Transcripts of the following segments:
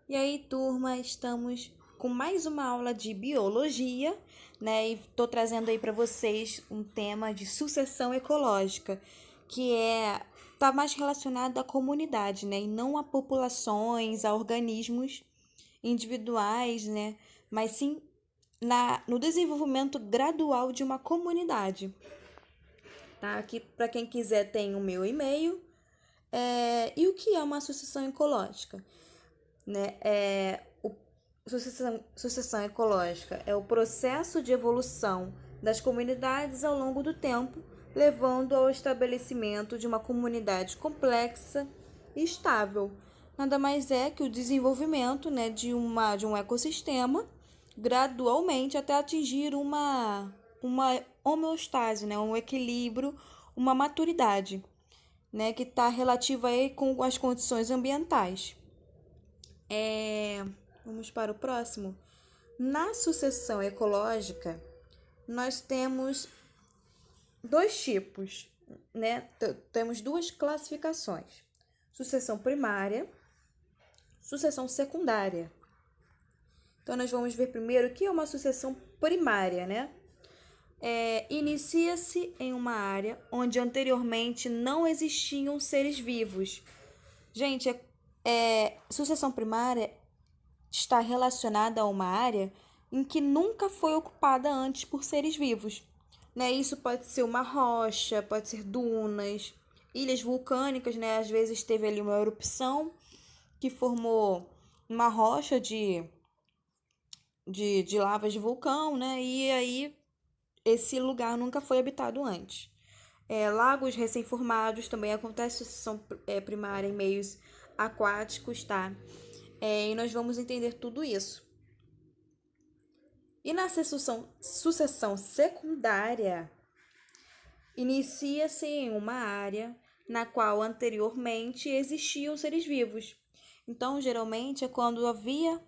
E aí, turma, estamos com mais uma aula de biologia, né? E estou trazendo aí para vocês um tema de sucessão ecológica, que tá mais relacionado à comunidade, né? E não a populações, a organismos individuais, né? Mas sim no desenvolvimento gradual de uma comunidade. Tá? Aqui, para quem quiser, tem o meu e-mail. E o que é uma sucessão ecológica? Né? Sucessão ecológica é o processo de evolução das comunidades ao longo do tempo, levando ao estabelecimento de uma comunidade complexa e estável. Nada mais é que o desenvolvimento, né, de um ecossistema gradualmente até atingir uma homeostase, né, um equilíbrio, uma maturidade, né, que está relativa aí com as condições ambientais. Vamos para o próximo. Na sucessão ecológica, nós temos dois tipos, né? Temos duas classificações: sucessão primária, sucessão secundária. Então, nós vamos ver primeiro o que é uma sucessão primária, né? Inicia-se em uma área onde anteriormente não existiam seres vivos. Gente, sucessão primária está relacionada a uma área em que nunca foi ocupada antes por seres vivos. Né? Isso pode ser uma rocha, pode ser dunas, ilhas vulcânicas, né? Às vezes teve ali uma erupção que formou uma rocha de lavas de vulcão, né? E aí esse lugar nunca foi habitado antes. Lagos recém-formados também acontece sucessão primária em meios aquáticos, tá? E nós vamos entender tudo isso. E na sucessão secundária, inicia-se em uma área na qual anteriormente existiam seres vivos. Então, geralmente, é quando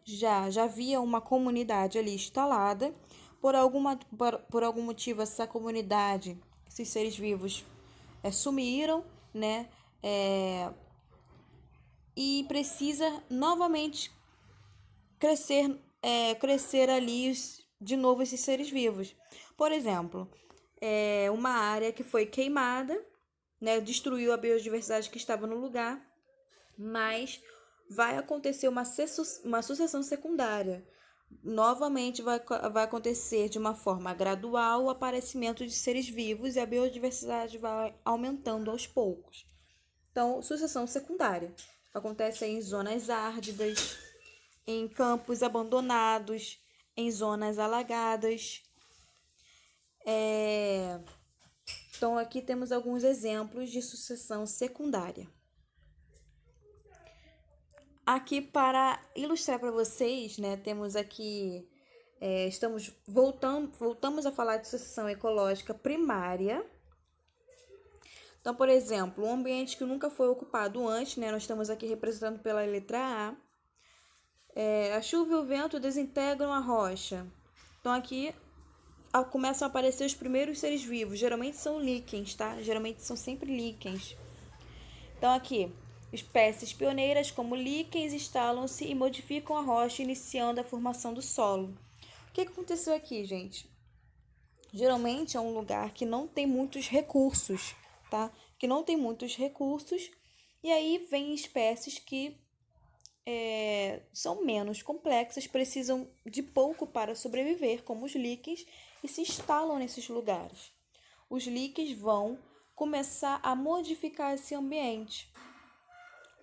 já havia uma comunidade ali instalada, por algum motivo essa comunidade, esses seres vivos, sumiram, né? E precisa novamente crescer ali de novo esses seres vivos. Por exemplo, uma área que foi queimada, né, destruiu a biodiversidade que estava no lugar, mas vai acontecer uma sucessão secundária. Novamente vai acontecer de uma forma gradual o aparecimento de seres vivos e a biodiversidade vai aumentando aos poucos. Então, sucessão secundária acontece em zonas árdidas, em campos abandonados, em zonas alagadas. Então, aqui temos alguns exemplos de sucessão secundária. Aqui, para ilustrar para vocês, né, temos aqui, voltamos a falar de sucessão ecológica primária. Então, por exemplo, um ambiente que nunca foi ocupado antes, né, nós estamos aqui representando pela letra A. A chuva e o vento desintegram a rocha. Então, aqui começam a aparecer os primeiros seres vivos. Geralmente são líquens, tá? Geralmente são sempre líquens. Então, aqui, espécies pioneiras como líquens instalam-se e modificam a rocha, iniciando a formação do solo. O que aconteceu aqui, gente? Geralmente é um lugar que não tem muitos recursos, tá? Que não tem muitos recursos. E aí vem espécies que são menos complexas, precisam de pouco para sobreviver, como os líquens, e se instalam nesses lugares. Os líquens vão começar a modificar esse ambiente,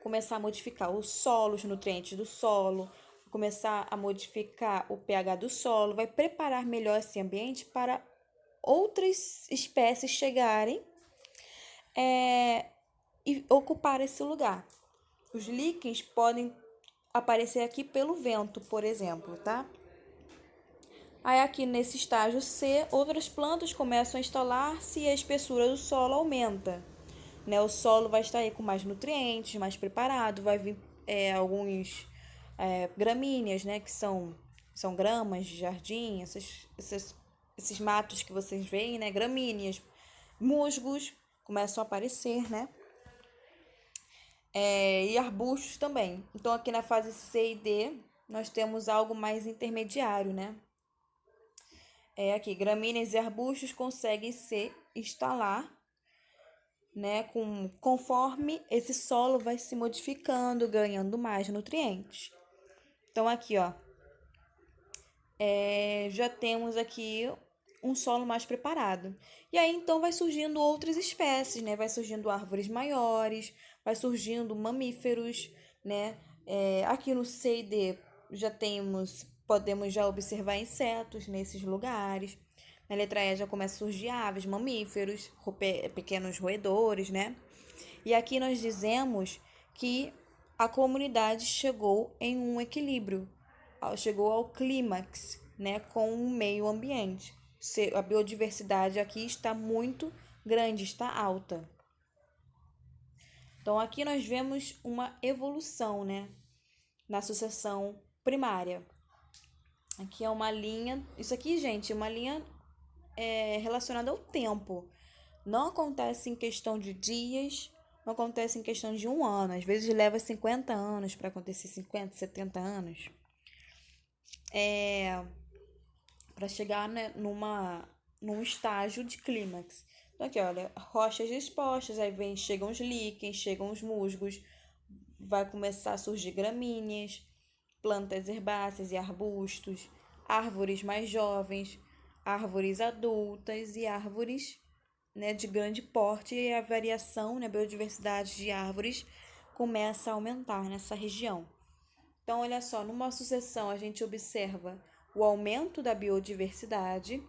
começar a modificar o solo, os nutrientes do solo, começar a modificar o pH do solo, vai preparar melhor esse ambiente para outras espécies chegarem e ocupar esse lugar. Os líquens podem aparecer aqui pelo vento, por exemplo, tá? Aí aqui nesse estágio C, outras plantas começam a instalar-se e a espessura do solo aumenta. Né? O solo vai estar aí com mais nutrientes, mais preparado, vai vir alguns gramíneas, né? Que são gramas de jardim, esses matos que vocês veem, né? Gramíneas, musgos começam a aparecer, né? e arbustos também. Então, aqui na fase C e D, nós temos algo mais intermediário, né? Aqui, gramíneas e arbustos conseguem se instalar, né? Conforme esse solo vai se modificando, ganhando mais nutrientes. Então, aqui, ó, já temos aqui um solo mais preparado. E aí, então, vai surgindo outras espécies, né? Vai surgindo árvores maiores, vai surgindo mamíferos, né? Aqui no C e D podemos já observar insetos nesses lugares. Na letra E já começa a surgir aves, mamíferos, pequenos roedores, né? E aqui nós dizemos que a comunidade chegou em um equilíbrio, chegou ao clímax, né, com o meio ambiente. A biodiversidade aqui está muito grande, está alta. Então, aqui nós vemos uma evolução, né, na sucessão primária. Aqui é uma linha, isso aqui, gente, é uma linha relacionada ao tempo. Não acontece em questão de dias, não acontece em questão de um ano. Às vezes leva 50 anos para acontecer, 50, 70 anos. Para chegar, né, num estágio de clímax. Então aqui, olha, rochas expostas, aí chegam os líquens, chegam os musgos, vai começar a surgir gramíneas, plantas herbáceas e arbustos, árvores mais jovens, árvores adultas e árvores, né, de grande porte, e a variação, né, a biodiversidade de árvores começa a aumentar nessa região. Então, olha só, numa sucessão a gente observa o aumento da biodiversidade,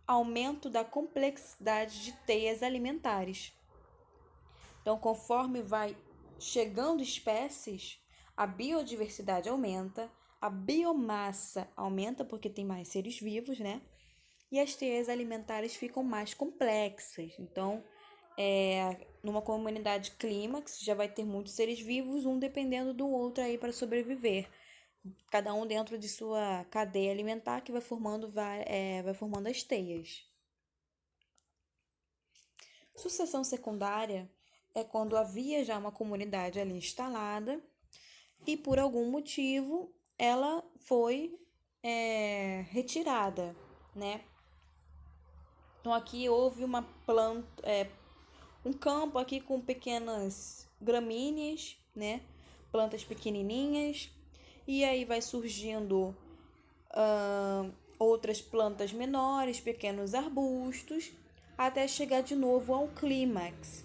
aumento da complexidade de teias alimentares. Então, conforme vai chegando espécies, a biodiversidade aumenta, a biomassa aumenta porque tem mais seres vivos, né? E as teias alimentares ficam mais complexas. Então, numa comunidade clímax, já vai ter muitos seres vivos, um dependendo do outro aí para sobreviver. Cada um dentro de sua cadeia alimentar que vai formando as teias. Sucessão secundária é quando havia já uma comunidade ali instalada e por algum motivo ela foi retirada, né? Então aqui houve uma planta, um campo aqui com pequenas gramíneas, né? Plantas pequenininhas, e aí vai surgindo outras plantas menores, pequenos arbustos, até chegar de novo ao clímax.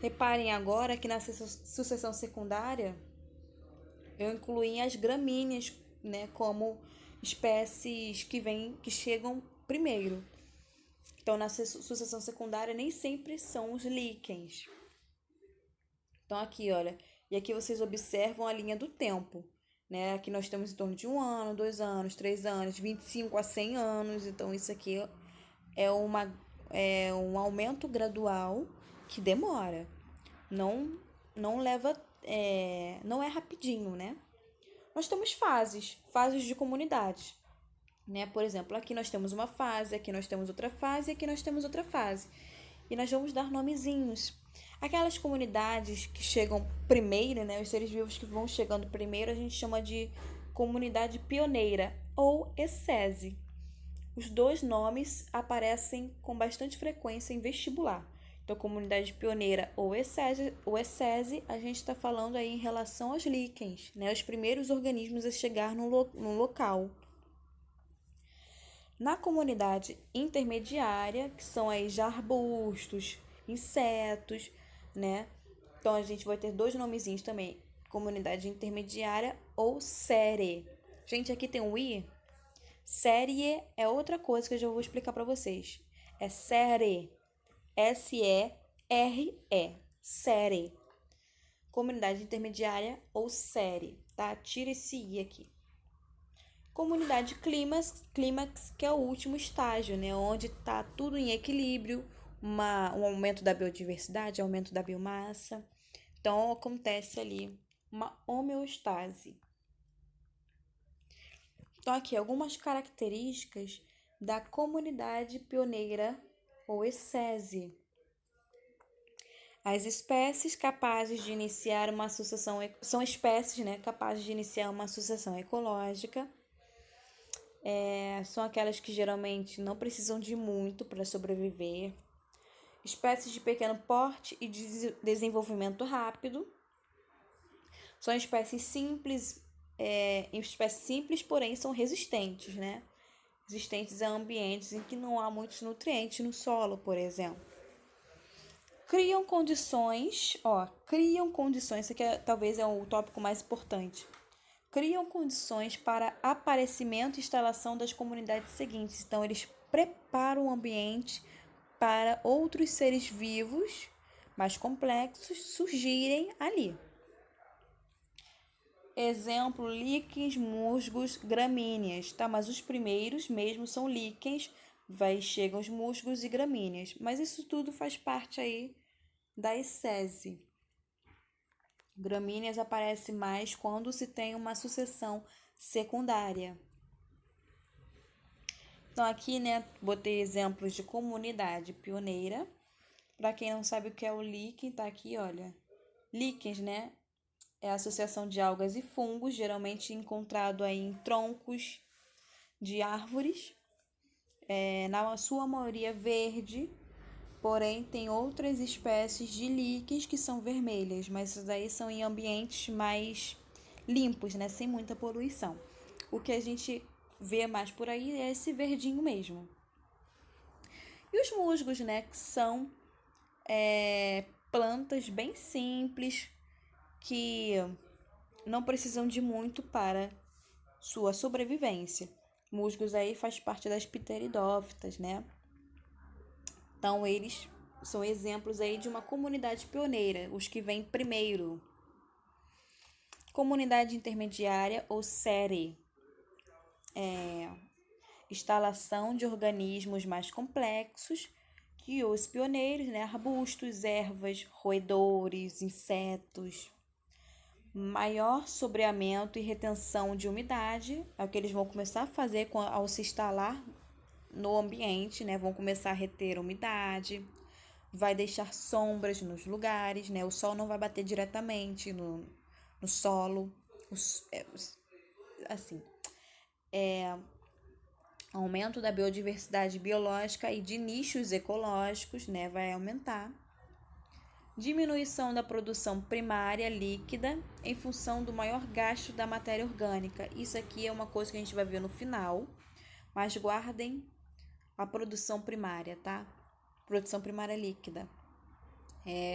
Reparem agora que na sucessão secundária eu incluí as gramíneas, né, como espécies que chegam primeiro. Então, na sucessão secundária nem sempre são os líquens. Então, aqui, olha, e aqui vocês observam a linha do tempo, né? Aqui nós temos em torno de 1 ano, 2 anos, 3 anos, 25 a 100 anos. Então, isso aqui é um aumento gradual que demora. Não leva, não é rapidinho, né? Nós temos fases de comunidades, né? Por exemplo, aqui nós temos uma fase, aqui nós temos outra fase, aqui nós temos outra fase. E nós vamos dar nomezinhos. Aquelas comunidades que chegam primeiro, né? Os seres vivos que vão chegando primeiro, a gente chama de comunidade pioneira ou ESSESI. Os dois nomes aparecem com bastante frequência em vestibular. Então, comunidade pioneira ou ESSESI, a gente está falando aí em relação aos líquens, né? Os primeiros organismos a chegar no local. Na comunidade intermediária, que são aí já arbustos, insetos, né? Então, a gente vai ter dois nomezinhos também. Comunidade intermediária ou série. Gente, aqui tem um I. Série é outra coisa que eu já vou explicar para vocês. É série. S-E-R-E. Série. Comunidade intermediária ou série, tá? Tira esse I aqui. Comunidade clímax, que é o último estágio, né? Onde tá tudo em equilíbrio, um aumento da biodiversidade, aumento da biomassa. Então, acontece ali uma homeostase. Então, aqui algumas características da comunidade pioneira ou ESSESI. As espécies capazes de iniciar uma sucessão são espécies, né, capazes de iniciar uma sucessão ecológica. São aquelas que geralmente não precisam de muito para sobreviver. Espécies de pequeno porte e de desenvolvimento rápido. São espécies simples, porém são resistentes, né? Resistentes a ambientes em que não há muitos nutrientes no solo, por exemplo. Criam condições, isso aqui talvez é o tópico mais importante. Criam condições para aparecimento e instalação das comunidades seguintes. Então, eles preparam o ambiente para outros seres vivos mais complexos surgirem ali. Exemplo, líquens, musgos, gramíneas, tá? Mas os primeiros mesmo são líquens, chegam os musgos e gramíneas. Mas isso tudo faz parte aí da essese. Gramíneas aparece mais quando se tem uma sucessão secundária. Então aqui, né, botei exemplos de comunidade pioneira. Para quem não sabe o que é o líquen, tá aqui, olha. Líquens, né? É a associação de algas e fungos, geralmente encontrado aí em troncos de árvores, na sua maioria verde, porém tem outras espécies de líquens que são vermelhas, mas isso daí são em ambientes mais limpos, né, sem muita poluição. O que a gente vê mais por aí é esse verdinho mesmo. E os musgos, né, que são plantas bem simples, que não precisam de muito para sua sobrevivência. Musgos aí faz parte das pteridófitas, né? Então, eles são exemplos aí de uma comunidade pioneira, os que vêm primeiro. Comunidade intermediária ou série. Instalação de organismos mais complexos que os pioneiros, né? Arbustos, ervas, roedores, insetos. Maior sobreamento e retenção de umidade, é o que eles vão começar a fazer ao se instalar no ambiente, né? Vão começar a reter umidade, vai deixar sombras nos lugares, né? O sol não vai bater diretamente no solo, aumento da biodiversidade biológica e de nichos ecológicos, né? Vai aumentar. Diminuição da produção primária líquida em função do maior gasto da matéria orgânica. Isso aqui é uma coisa que a gente vai ver no final, mas guardem a produção primária, tá? Produção primária líquida.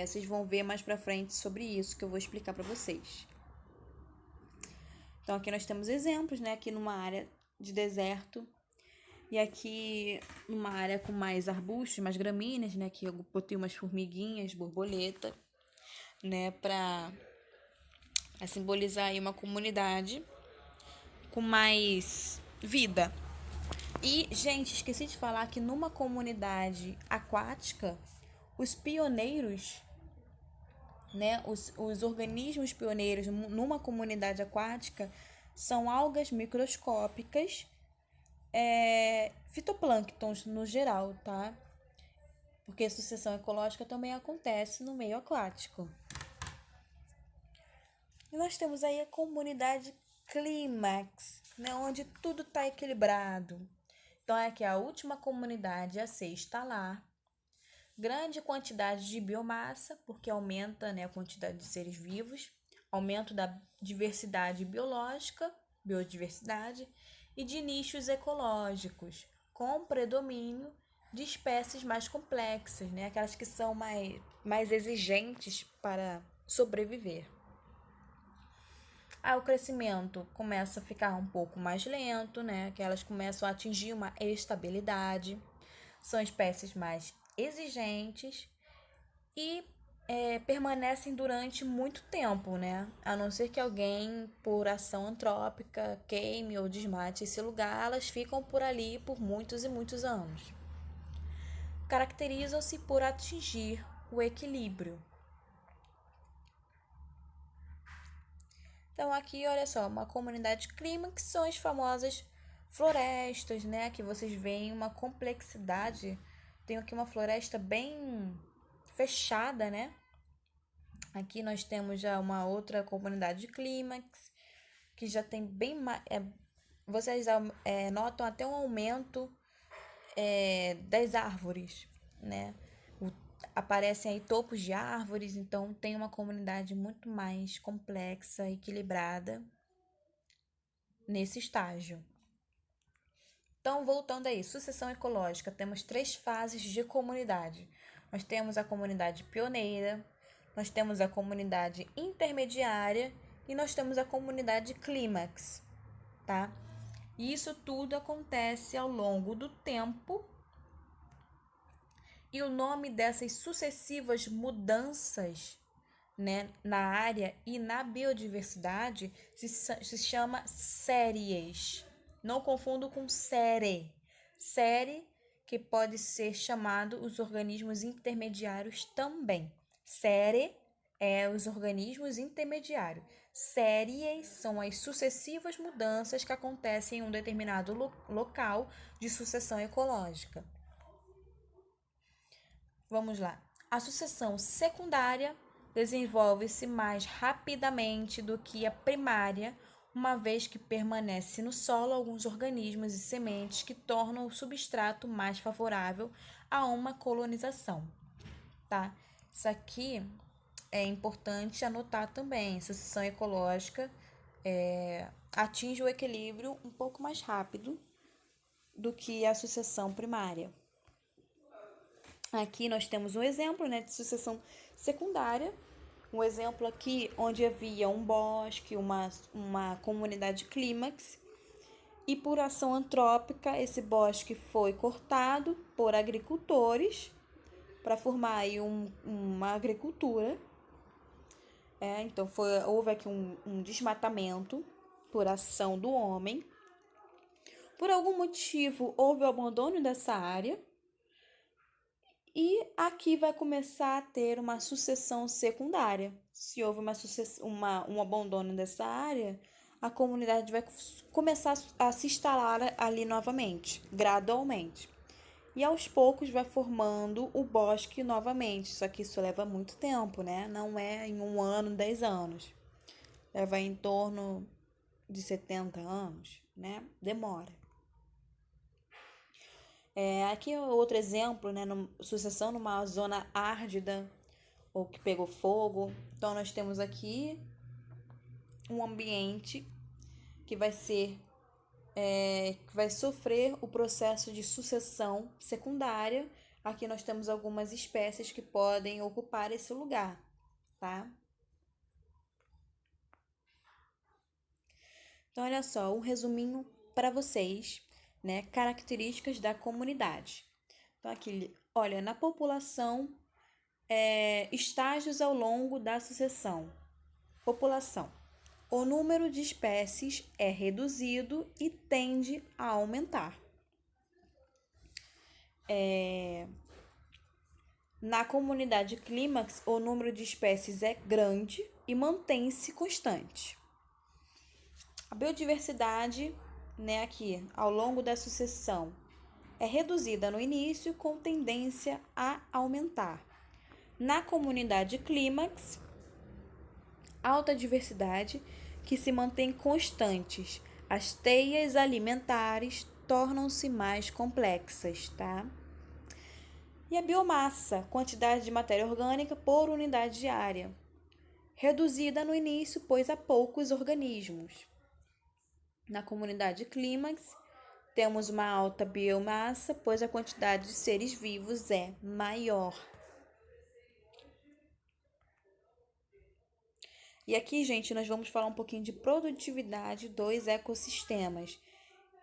Vocês vão ver mais pra frente sobre isso que eu vou explicar para vocês. Então aqui nós temos exemplos, né? Aqui numa área de deserto e aqui numa área com mais arbustos, mais gramíneas, né? Aqui eu botei umas formiguinhas, borboleta, né? Para simbolizar aí uma comunidade com mais vida. E, gente, esqueci de falar que numa comunidade aquática, os pioneiros, né? Os organismos pioneiros numa comunidade aquática são algas microscópicas, fitoplânctons no geral, tá? Porque a sucessão ecológica também acontece no meio aquático. E nós temos aí a comunidade clímax, né, onde tudo está equilibrado. Então, é aqui a última comunidade a se instalar. Grande quantidade de biomassa, porque aumenta, né, a quantidade de seres vivos. Aumento da diversidade biológica, biodiversidade, e de nichos ecológicos, com predomínio de espécies mais complexas, né, aquelas que são mais exigentes para sobreviver. O crescimento começa a ficar um pouco mais lento, né? Que elas começam a atingir uma estabilidade. São espécies mais exigentes e permanecem durante muito tempo, né? A não ser que alguém, por ação antrópica, queime ou desmate esse lugar, elas ficam por ali por muitos e muitos anos. Caracterizam-se por atingir o equilíbrio. Então aqui, olha só, uma comunidade clímax, que são as famosas florestas, né? Que vocês veem uma complexidade. Tem aqui uma floresta bem fechada, né? Aqui nós temos já uma outra comunidade de clímax, que já tem bem mais. Vocês notam até um aumento das árvores, né? Aparecem aí topos de árvores, então tem uma comunidade muito mais complexa, equilibrada nesse estágio. Então, voltando aí, sucessão ecológica, temos 3 fases de comunidade. Nós temos a comunidade pioneira, nós temos a comunidade intermediária e nós temos a comunidade clímax, tá? E isso tudo acontece ao longo do tempo. E o nome dessas sucessivas mudanças, né, na área e na biodiversidade se chama séries. Não confundo com série. Série que pode ser chamado os organismos intermediários também. Série é os organismos intermediários. Séries são as sucessivas mudanças que acontecem em um determinado local de sucessão ecológica. Vamos lá. A sucessão secundária desenvolve-se mais rapidamente do que a primária, uma vez que permanece no solo alguns organismos e sementes que tornam o substrato mais favorável a uma colonização, tá? Isso aqui é importante anotar também. Sucessão ecológica atinge o equilíbrio um pouco mais rápido do que a sucessão primária. Aqui nós temos um exemplo, né, de sucessão secundária. Um exemplo aqui onde havia um bosque, uma comunidade clímax, e por ação antrópica esse bosque foi cortado por agricultores para formar aí uma agricultura. Então houve aqui um desmatamento por ação do homem. Por algum motivo houve o abandono dessa área. E aqui vai começar a ter uma sucessão secundária. Se houve um abandono dessa área, a comunidade vai começar a se instalar ali novamente, gradualmente. E aos poucos vai formando o bosque novamente. Só que isso leva muito tempo, né? Não é em 1 ano, 10 anos. Leva em torno de 70 anos, né? Demora. Aqui é outro exemplo, né? Sucessão numa zona árdida ou que pegou fogo. Então, nós temos aqui um ambiente que vai sofrer o processo de sucessão secundária. Aqui nós temos algumas espécies que podem ocupar esse lugar, tá? Então, olha só, um resuminho para vocês, né? Características da comunidade. Então, aqui, olha, na população, estágios ao longo da sucessão. População. O número de espécies é reduzido e tende a aumentar. Na comunidade clímax, o número de espécies é grande e mantém-se constante. A biodiversidade, né, aqui, ao longo da sucessão, é reduzida no início com tendência a aumentar. Na comunidade clímax, alta diversidade que se mantém constantes. As teias alimentares tornam-se mais complexas, tá? E a biomassa, quantidade de matéria orgânica por unidade de área, reduzida no início, pois há poucos organismos. Na comunidade clímax, temos uma alta biomassa, pois a quantidade de seres vivos é maior. E aqui, gente, nós vamos falar um pouquinho de produtividade dos ecossistemas.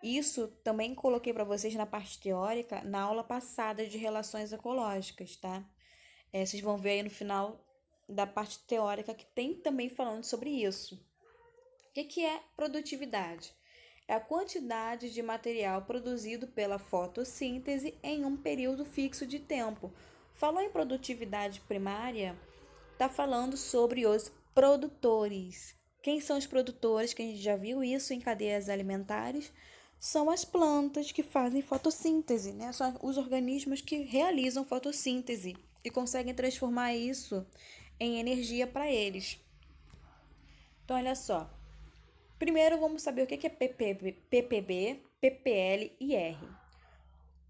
Isso também coloquei para vocês na parte teórica, na aula passada de relações ecológicas, tá? Vocês vão ver aí no final da parte teórica que tem também falando sobre isso. O que é produtividade? É a quantidade de material produzido pela fotossíntese em um período fixo de tempo. Falou em produtividade primária, está falando sobre os produtores. Quem são os produtores? Que a gente já viu isso em cadeias alimentares. São as plantas que fazem fotossíntese, né? São os organismos que realizam fotossíntese e conseguem transformar isso em energia para eles. Então, olha só. Primeiro, vamos saber o que é PPB, PPL e R.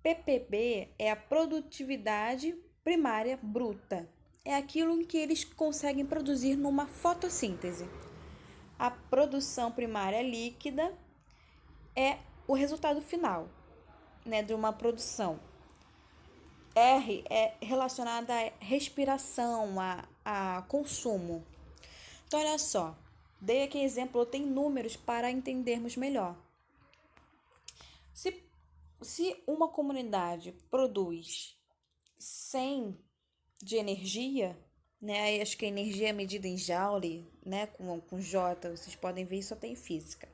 PPB é a produtividade primária bruta. É aquilo em que eles conseguem produzir numa fotossíntese. A produção primária líquida é o resultado final, né, de uma produção. R é relacionada à respiração, a consumo. Então, olha só, dei aqui exemplo, tem números para entendermos melhor. Se uma comunidade produz 100 de energia, né? Acho que a energia é medida em joule, né? Com J, vocês podem ver, isso até em física.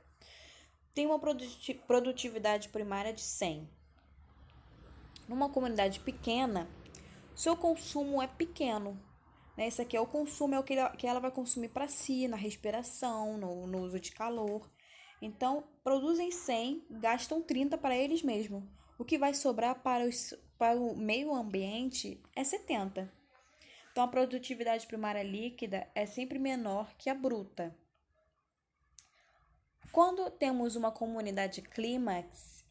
Tem uma produtividade primária de 100. Numa comunidade pequena, seu consumo é pequeno. Né? Esse aqui é o consumo, é o que ela vai consumir para si, na respiração, no uso de calor. Então, produzem 100, gastam 30 para eles mesmos. O que vai sobrar para o meio ambiente é 70. Então, a produtividade primária líquida é sempre menor que a bruta. Quando temos uma comunidade clímax,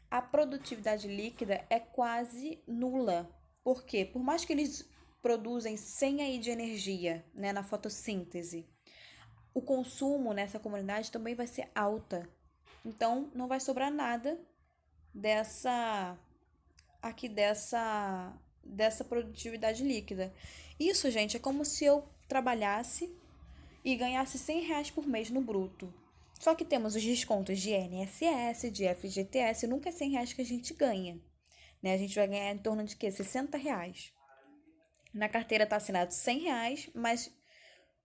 a produtividade líquida é quase nula. Por quê? Por mais que eles produzem 100 aí de energia, né, na fotossíntese, o consumo nessa comunidade também vai ser alta. Então, não vai sobrar nada dessa produtividade líquida. Isso, gente, é como se eu trabalhasse e ganhasse R$ 100 por mês no bruto. Só que temos os descontos de INSS, de FGTS, nunca é R$ 100 que a gente ganha. Né? A gente vai ganhar em torno de quê? R$ 60. Na carteira está assinado R$ 100, mas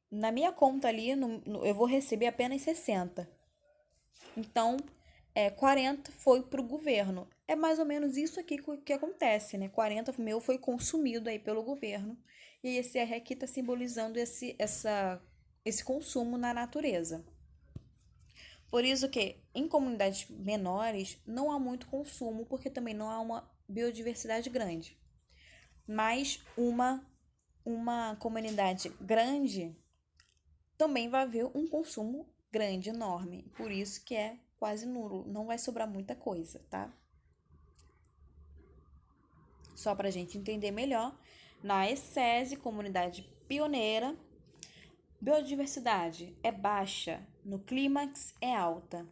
na minha conta ali eu vou receber apenas 60. Então, 40 foi para o governo. É mais ou menos isso aqui que acontece, né? 40 meu foi consumido aí pelo governo. E esse R aqui está simbolizando esse consumo na natureza. Por isso que em comunidades menores não há muito consumo, porque também não há uma biodiversidade grande. Mas uma comunidade grande também vai haver um consumo grande, enorme. Por isso que é quase nulo, não vai sobrar muita coisa, tá? Só para a gente entender melhor, na ESSESI, comunidade pioneira, biodiversidade é baixa, no clímax é alta.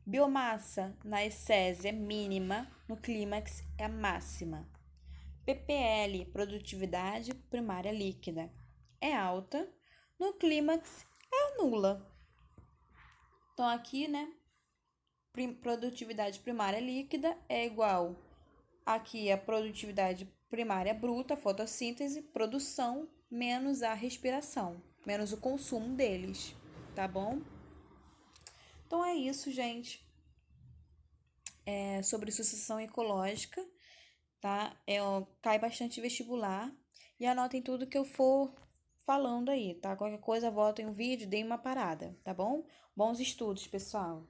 Biomassa na ESSESI é mínima, no clímax é a máxima. PPL, produtividade primária líquida, é alta, no clímax é nula. Então, aqui, né, produtividade primária líquida é igual aqui a produtividade primária bruta, fotossíntese, produção, menos a respiração, menos o consumo deles, tá bom? Então é isso, gente. Sobre sucessão ecológica, tá? Cai bastante vestibular e anotem tudo que eu for falando aí, tá? Qualquer coisa, voltem um vídeo, deem uma parada, tá bom? Bons estudos, pessoal!